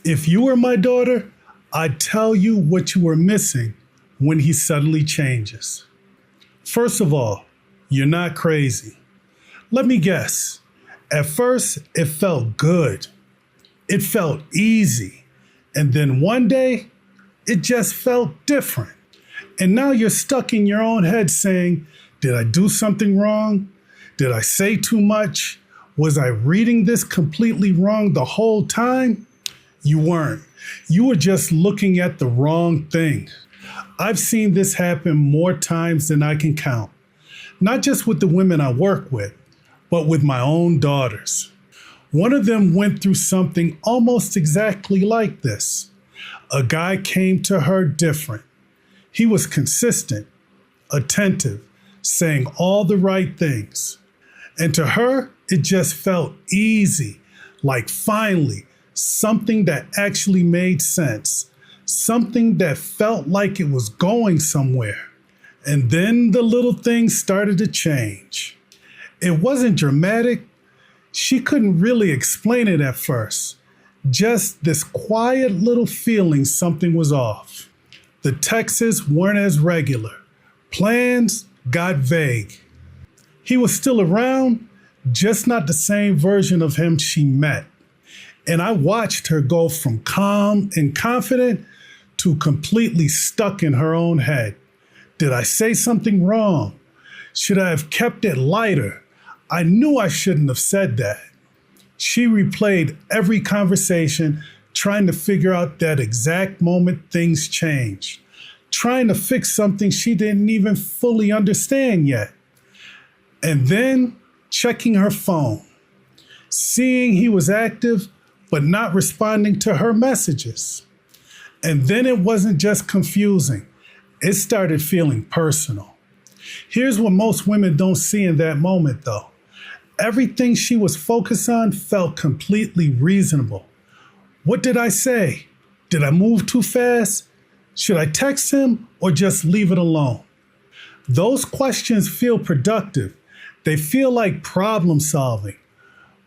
If you were my daughter, I'd tell you what you were missing when he suddenly changes. First of all, you're not crazy. Let me guess. At first, it felt good. It felt easy. And then one day, it just felt different. And now you're stuck in your own head saying, did I do something wrong? Did I say too much? Was I reading this completely wrong the whole time? You weren't. You were just looking at the wrong thing. I've seen this happen more times than I can count. Not just with the women I work with, but with my own daughters. One of them went through something almost exactly like this. A guy came to her different. He was consistent, attentive, saying all the right things. And to her, it just felt easy, like finally, something that actually made sense, something that felt like it was going somewhere. And then the little things started to change. It wasn't dramatic. She couldn't really explain it at first. Just this quiet little feeling something was off. The texts weren't as regular. Plans got vague. He was still around, just not the same version of him she met. And I watched her go from calm and confident to completely stuck in her own head. Did I say something wrong? Should I have kept it lighter? I knew I shouldn't have said that. She replayed every conversation, trying to figure out that exact moment things changed, trying to fix something she didn't even fully understand yet. And then checking her phone, seeing he was active, but not responding to her messages. And then it wasn't just confusing. It started feeling personal. Here's what most women don't see in that moment, though. Everything she was focused on felt completely reasonable. What did I say? Did I move too fast? Should I text him or just leave it alone? Those questions feel productive. They feel like problem solving,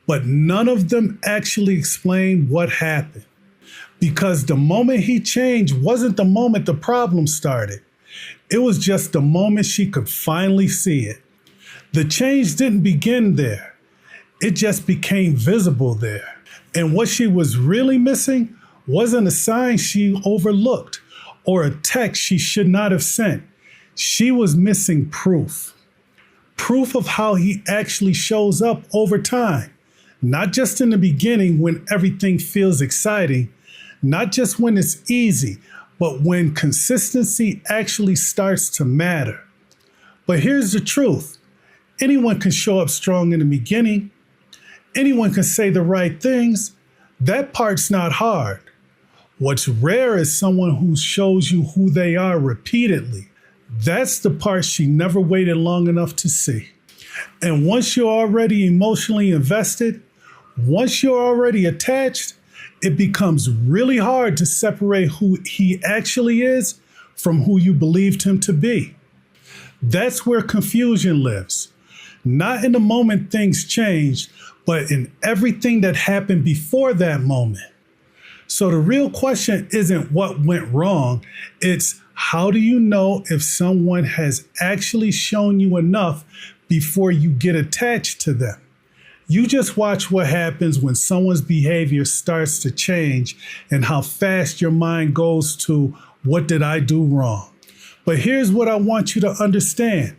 but none of them actually explain what happened. Because the moment he changed wasn't the moment the problem started. It was just the moment she could finally see it. The change didn't begin there. It just became visible there. And what she was really missing wasn't a sign she overlooked or a text she should not have sent. She was missing proof. Proof of how he actually shows up over time. Not just in the beginning when everything feels exciting, not just when it's easy, but when consistency actually starts to matter. But here's the truth. Anyone can show up strong in the beginning. Anyone can say the right things. That part's not hard. What's rare is someone who shows you who they are repeatedly. That's the part she never waited long enough to see. And once you're already emotionally invested, once you're already attached, it becomes really hard to separate who he actually is from who you believed him to be. That's where confusion lives. Not in the moment things changed, but in everything that happened before that moment. So the real question isn't what went wrong, it's how do you know if someone has actually shown you enough before you get attached to them? You just watch what happens when someone's behavior starts to change and how fast your mind goes to, what did I do wrong? But here's what I want you to understand.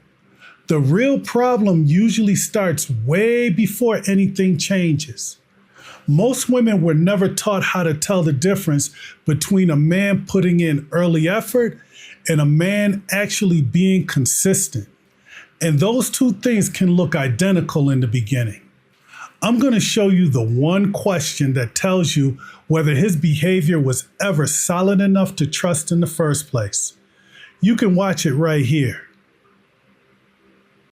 The real problem usually starts way before anything changes. Most women were never taught how to tell the difference between a man putting in early effort and a man actually being consistent. And those two things can look identical in the beginning. I'm going to show you the one question that tells you whether his behavior was ever solid enough to trust in the first place. You can watch it right here.